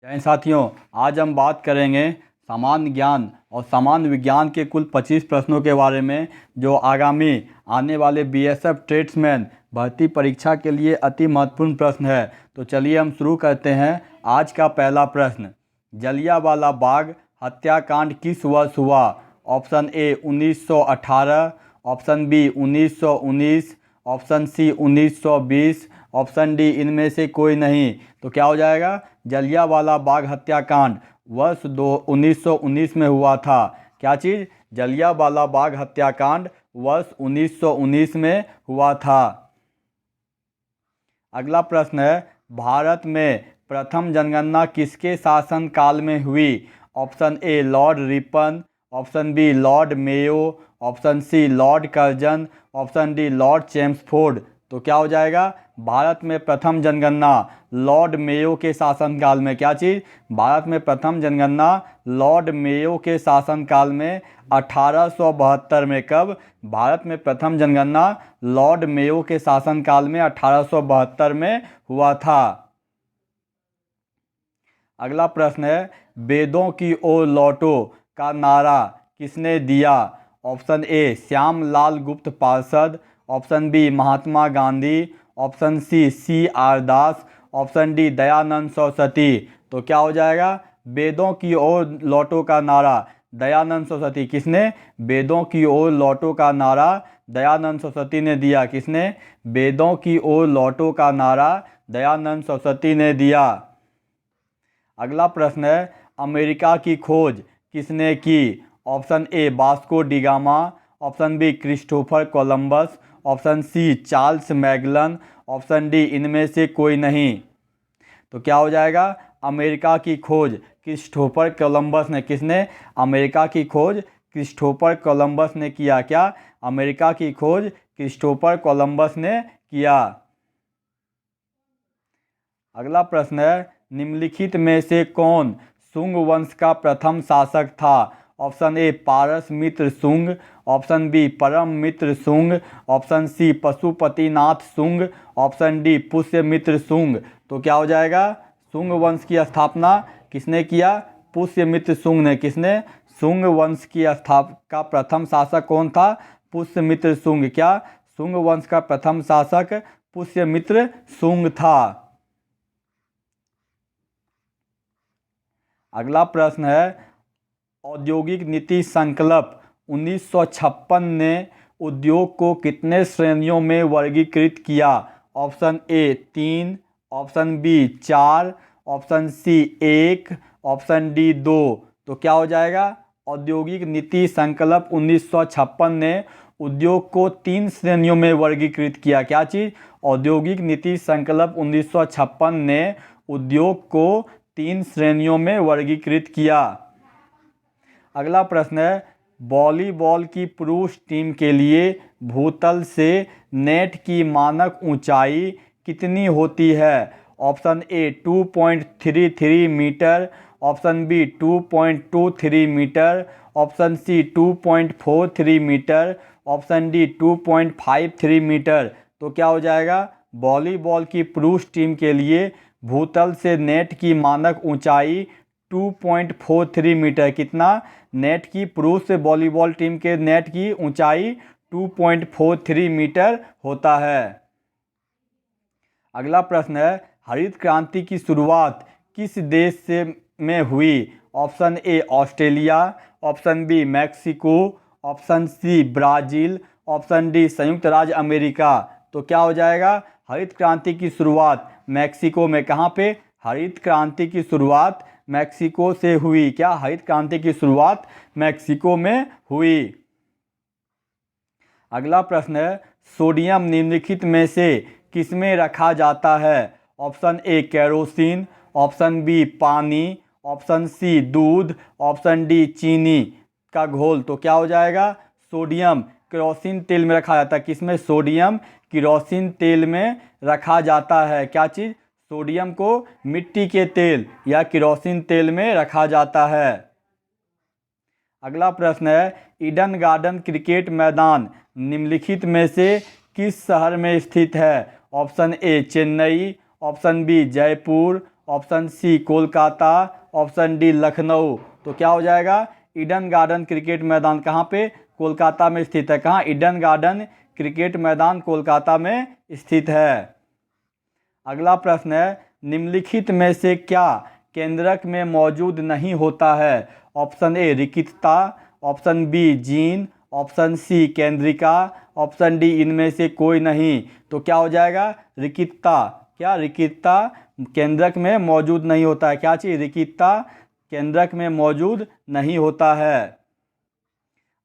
जय साथियों, आज हम बात करेंगे सामान्य ज्ञान और सामान्य विज्ञान के कुल 25 प्रश्नों के बारे में जो आगामी आने वाले बीएसएफ ट्रेड्समैन भर्ती परीक्षा के लिए अति महत्वपूर्ण प्रश्न है। तो चलिए हम शुरू करते हैं। आज का पहला प्रश्न, जलियांवाला बाग हत्याकांड किस वर्ष हुआ? Option A 1918, option B 1919, option C 1920, option D इनमें से कोई नहीं। तो क्या हो जाएगा? जलियांवाला बाग हत्याकांड वर्ष 1919 में हुआ था। क्या चीज़? जलियांवाला बाग हत्याकांड वर्ष 1919 में हुआ था। अगला प्रश्न है, भारत में प्रथम जनगणना किसके शासनकाल में हुई? Option A Lord Ripon, option B Lord Mayo, option C Lord Curzon, option D Lord Chelmsford. तो क्या हो जाएगा? भारत में प्रथम जनगणना लॉर्ड मेयो के शासनकाल में। क्या चीज़? भारत में प्रथम जनगणना लॉर्ड मेयो के शासनकाल में 1872 में। कब? भारत में प्रथम जनगणना लॉर्ड मेयो के शासनकाल में 1872 में हुआ था। अगला प्रश्न है, वेदों की ओर लौटो का नारा किसने दिया? ऑप्शन ए श्यामलाल गुप्त पार्षद, option B Mahatma Gandhi, option C R दास, ऑप्शन डी दयानंद सरस्वती। तो क्या हो जाएगा? वेदों की ओर लौटो का नारा दयानंद सरस्वती। किसने? वेदों की ओर लौटो का नारा दयानंद सरस्वती ने दिया। किसने? वेदों की ओर लौटो का नारा दयानंद सरस्वती ने दिया। अगला प्रश्न है, अमेरिका की खोज किसने की? Option A Vasco da Gama, option B Christopher Columbus, option C Charles Magellan, option D इनमें से कोई नहीं। तो क्या हो जाएगा? अमेरिका की खोज क्रिस्टोफर कोलंबस ने। किसने? अमेरिका की खोज क्रिस्टोफर कोलंबस ने किया। क्या? अमेरिका की खोज क्रिस्टोफर कोलंबस ने किया। अगला प्रश्न है, निम्नलिखित में से कौन शुंग वंश का प्रथम शासक था? Option A Paras Mitra Shunga, option B Param Mitra Shunga, option C Pashupatinath Shunga, option D Pushyamitra Shunga. तो क्या हो जाएगा? शुंग वंश की स्थापना किसने किया? पुष्यमित्र शुंग ने। किसने? शुंग वंश की का प्रथम शासक कौन था? पुष्यमित्र शुंग। क्या? शुंग वंश का प्रथम शासक पुष्यमित्र शुंग था। अगला प्रश्न है, औद्योगिक नीति संकल्प 1956 ने उद्योग को कितने श्रेणियों में वर्गीकृत किया? Option A 3, option B 4, option C 1, option D 2। तो क्या हो जाएगा? औद्योगिक नीति संकल्प 1956 ने उद्योग को 3 श्रेणियों में वर्गीकृत किया। क्या चीज़? औद्योगिक नीति संकल्प 1956 ने उद्योग को 3 श्रेणियों में वर्गीकृत किया। अगला प्रश्न है, वॉलीबॉल की पुरुष टीम के लिए भूतल से नेट की मानक ऊंचाई कितनी होती है? Option A 2.33 metre, option B 2.23 metre, option C 2.43 metre, option D 2.53 metre. तो क्या हो जाएगा? वॉलीबॉल की पुरुष टीम के लिए भूतल से नेट की मानक ऊंचाई 2.43 मीटर। कितना? नेट की पुरुष वॉलीबॉल टीम के नेट की ऊंचाई 2.43 मीटर होता है। अगला प्रश्न है, हरित क्रांति की शुरुआत किस देश से में हुई? Option A Australia, option B Mexico, option C Brazil, option D संयुक्त राज्य अमेरिका। तो क्या हो जाएगा? हरित क्रांति की शुरुआत मैक्सिको में। कहाँ पे? हरित क्रांति की शुरुआत मैक्सिको से हुई। क्या? हरित क्रांति की शुरुआत मैक्सिको में हुई। अगला प्रश्न है, सोडियम निम्नलिखित में से किसमें रखा जाता है? Option A kerosene, option B पानी, ऑप्शन सी दूध, ऑप्शन डी चीनी का घोल। तो क्या हो जाएगा? सोडियम केरोसिन तेल में रखा जाता है। किसमें? सोडियम केरोसिन तेल में रखा जाता है। क्या चीज़? सोडियम को मिट्टी के तेल या केरोसिन तेल में रखा जाता है। अगला प्रश्न है, ईडन गार्डन क्रिकेट मैदान निम्नलिखित में से किस शहर में स्थित है? Option A Chennai, option B Jaipur, option C Kolkata, option D Lucknow. तो क्या हो जाएगा? ईडन गार्डन क्रिकेट मैदान कहाँ पे? कोलकाता में स्थित है। कहाँ? ईडन गार्डन क्रिकेट मैदान कोलकाता में स्थित है। अगला प्रश्न है, निम्नलिखित में से क्या केंद्रक में मौजूद नहीं होता है? ऑप्शन ए रिक्तता, ऑप्शन बी जीन, ऑप्शन सी केंद्रिका, ऑप्शन डी इनमें से कोई नहीं। तो क्या हो जाएगा? रिक्तता। क्या? रिक्तता केंद्रक में मौजूद नहीं होता है। क्या चीज़? रिक्तता केंद्रक में मौजूद नहीं होता है।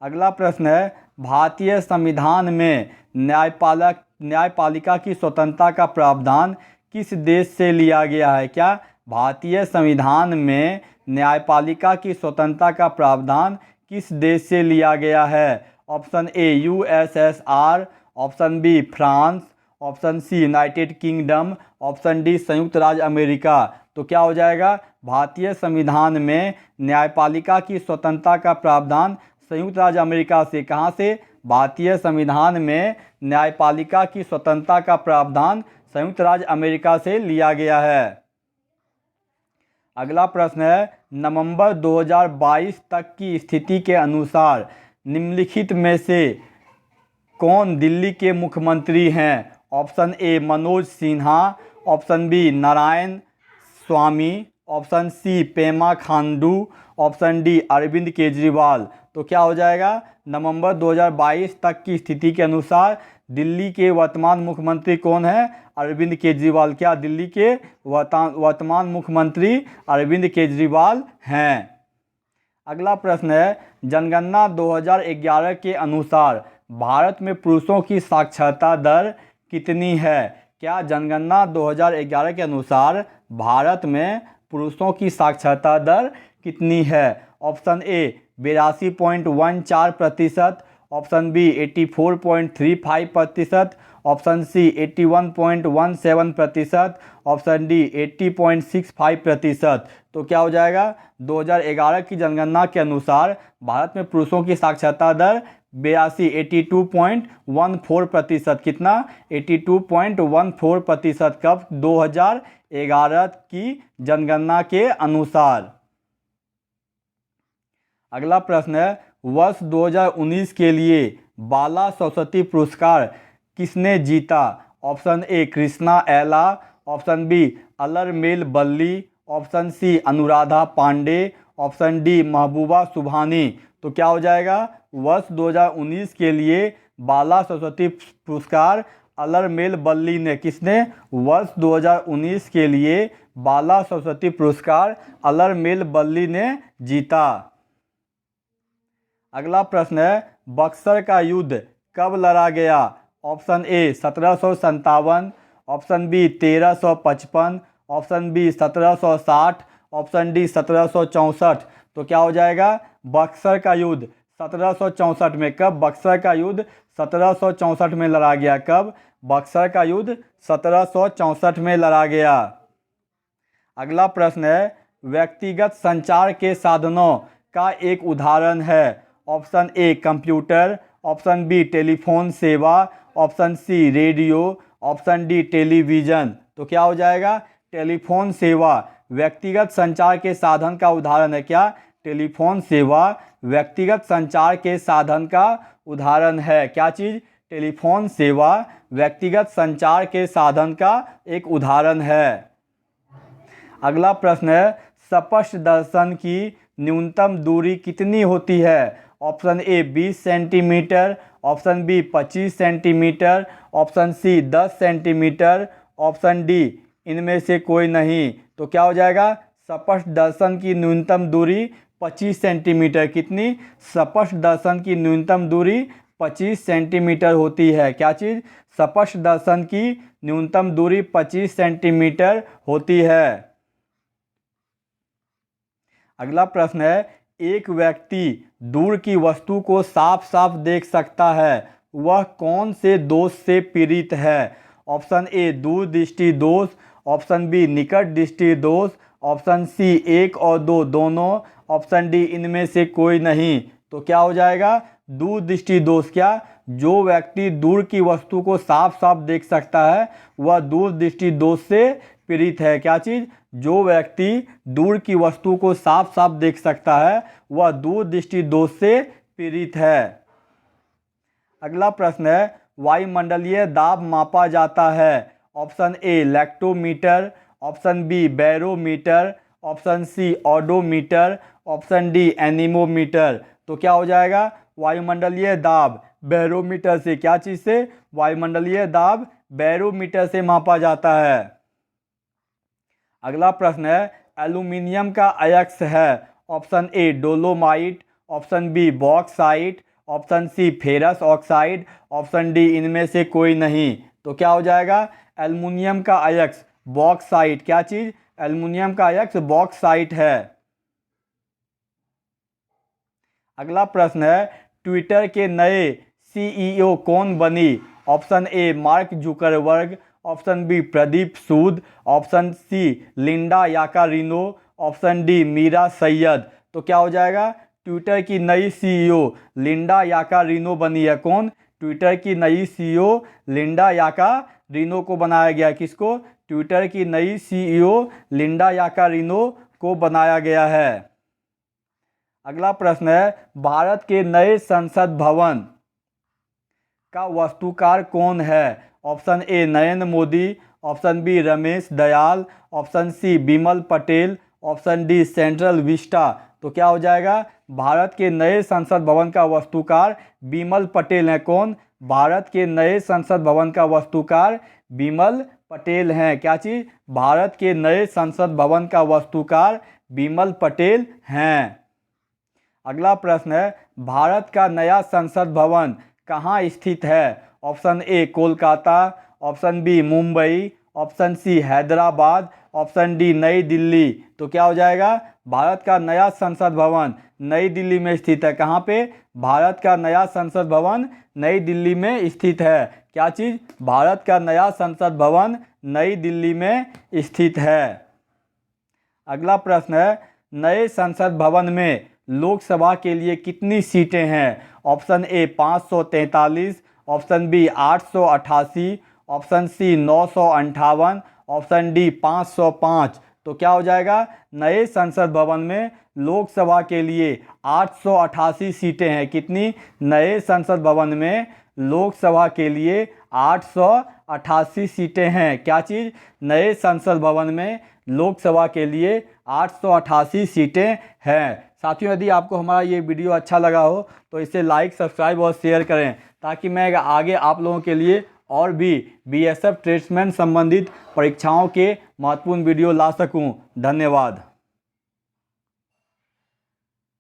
अगला प्रश्न है, भारतीय संविधान में न्यायपालिका की स्वतंत्रता का प्रावधान किस देश से लिया गया है? क्या? भारतीय संविधान में न्यायपालिका की स्वतंत्रता का प्रावधान किस देश से लिया गया है? Option A USSR, option B France, option C United Kingdom, option D संयुक्त राज्य अमेरिका। तो क्या हो जाएगा? भारतीय संविधान में न्यायपालिका की स्वतंत्रता का प्रावधान संयुक्त राज्य अमेरिका से। कहाँ से? भारतीय संविधान में न्यायपालिका की स्वतंत्रता का प्रावधान संयुक्त राज्य अमेरिका से लिया गया है। अगला प्रश्न है, नवंबर 2022 तक की स्थिति के अनुसार निम्नलिखित में से कौन दिल्ली के मुख्यमंत्री हैं? Option A Manoj Sinha, option B Narayan Swami, option C Pema Khandu, option D Arvind Kejriwal. तो क्या हो जाएगा? नवंबर 2022 तक की स्थिति के अनुसार दिल्ली के वर्तमान मुख्यमंत्री कौन है? अरविंद केजरीवाल। क्या? दिल्ली के वर्तमान मुख्यमंत्री अरविंद केजरीवाल हैं। अगला प्रश्न है, जनगणना 2011 के अनुसार भारत में पुरुषों की साक्षरता दर कितनी है? क्या? जनगणना 2011 के अनुसार भारत में पुरुषों की साक्षरता दर कितनी है? Option A 82.14%, option B 84.35%, option C 81.17%, option D 80.65%। तो क्या हो जाएगा? 2011 की जनगणना के अनुसार भारत में पुरुषों की साक्षरता दर 82.14%। कितना? 82.14%। कब? 2011 की जनगणना के अनुसार। अगला प्रश्न है, वर्ष 2019 के लिए बाला सरस्वती पुरस्कार किसने जीता? ऑप्शन ए कृष्णा एला, option B Alarmel Valli, option C Anuradha Pandey, option D Mehbooba Subhani. तो क्या हो जाएगा? वर्ष 2019 के लिए बाला सरस्वती पुरस्कार अलरमेल बल्ली ने, किसने? वर्ष 2019 के लिए बाला सरस्वती पुरस्कार अलरमेल बल्ली ने जीता। अगला प्रश्न है, बक्सर का युद्ध कब लड़ा गया? Option A 1757, option B 1355, option B 1760, option D 1764। तो क्या हो जाएगा? बक्सर का युद्ध 1764 में। कब? बक्सर का युद्ध 1764 में लड़ा गया। कब? बक्सर का युद्ध 1764 में लड़ा गया। अगला प्रश्न है, व्यक्तिगत संचार के साधनों का एक उदाहरण है। Option A computer, option B telephone सेवा, option C radio, option D television. तो क्या हो जाएगा? टेलीफोन सेवा व्यक्तिगत संचार के साधन का उदाहरण है। क्या? टेलीफोन सेवा व्यक्तिगत संचार के साधन का उदाहरण है। क्या चीज़? टेलीफोन सेवा व्यक्तिगत संचार के साधन का एक उदाहरण है। अगला प्रश्न है, स्पष्ट दर्शन की न्यूनतम दूरी कितनी होती है? Option A 20 centimetre, option B 25 centimetre, option C 10 centimetre, option D इनमें से कोई नहीं। तो क्या हो जाएगा? स्पष्ट दर्शन की न्यूनतम दूरी 25 सेंटीमीटर। कितनी? स्पष्ट दर्शन की न्यूनतम दूरी 25 सेंटीमीटर होती है। क्या चीज़? स्पष्ट दर्शन की न्यूनतम दूरी 25 सेंटीमीटर होती है। अगला प्रश्न है, एक व्यक्ति दूर की वस्तु को साफ साफ देख सकता है, वह कौन से दोष से पीड़ित है? ऑप्शन ए दूरदृष्टि दोष, ऑप्शन बी निकट दृष्टि दोष, ऑप्शन सी 1 और 2 दोनों, ऑप्शन डी इनमें से कोई नहीं। तो क्या हो जाएगा? दूरदृष्टि दोष। क्या? जो व्यक्ति दूर की वस्तु को साफ साफ देख सकता है वह दूरदृष्टि दोष से पीड़ित है। क्या चीज़? जो व्यक्ति दूर की वस्तु को साफ साफ देख सकता है वह दूरदृष्टि दोष से पीड़ित है। अगला प्रश्न है, वायुमंडलीय दाब मापा जाता है। Option A lactometer, option B barometer, option C odometer, option D anemometer. तो क्या हो जाएगा? वायुमंडलीय दाब बैरोमीटर से, क्या चीज़ से? वायुमंडलीय दाब बैरोमीटर से मापा जाता है। अगला प्रश्न है, एल्यूमिनियम का अयस्क है। Option A dolomite, option B bauxite, option C ferrous oxide, option D इनमें से कोई नहीं। तो क्या हो जाएगा? एल्युमिनियम का अयस्क बॉक्साइट। क्या चीज़? एल्युमिनियम का अयस्क बॉक्साइट है। अगला प्रश्न है, ट्विटर के नए सीईओ कौन बनी? Option A Mark Zuckerberg, option B Pradeep Sood, option C Linda Yaccarino, option D Meera Syed. तो क्या हो जाएगा? ट्विटर की नई सीईओ लिंडा याकारिनो बनी है। कौन? ट्विटर की नई सीईओ लिंडा याकारिनो को बनाया गया। किसको? ट्विटर की नई सीईओ लिंडा याकारिनो को बनाया गया है। अगला प्रश्न है, भारत के नए संसद भवन का वास्तुकार कौन है? Option A Narendra Modi, option B Ramesh Dayal, option C Bimal Patel, option D Central Vista. तो क्या हो जाएगा? भारत के नए संसद भवन का वास्तुकार बिमल पटेल हैं। कौन? भारत के नए संसद भवन का वास्तुकार बिमल पटेल हैं। क्या चीज़? भारत के नए संसद भवन का वास्तुकार बिमल पटेल हैं। अगला प्रश्न है, भारत का नया संसद भवन कहाँ स्थित है? Option A Kolkata, option B Mumbai, option C Hyderabad, option D New Delhi. तो क्या हो जाएगा? भारत का नया संसद भवन नई दिल्ली में स्थित है। कहाँ पे? भारत का नया संसद भवन नई दिल्ली में स्थित है। क्या चीज़? भारत का नया संसद भवन नई दिल्ली में स्थित है। अगला प्रश्न है, नए संसद भवन में लोकसभा के लिए कितनी सीटें हैं? Option A 543, option B 888, option C 958, option D 505। तो क्या हो जाएगा? नए संसद भवन में लोकसभा के लिए 888 सीटें हैं। कितनी? नए संसद भवन में लोकसभा के लिए 888 सीटें हैं। क्या चीज़? नए संसद भवन में लोकसभा के लिए 888 सीटें हैं। साथियों, यदि आपको हमारा ये वीडियो अच्छा लगा हो तो इसे लाइक, सब्सक्राइब और शेयर करें ताकि मैं आगे आप लोगों के लिए और भी बीएसएफ ट्रेड्समैन संबंधित परीक्षाओं के महत्वपूर्ण वीडियो ला सकूं। धन्यवाद।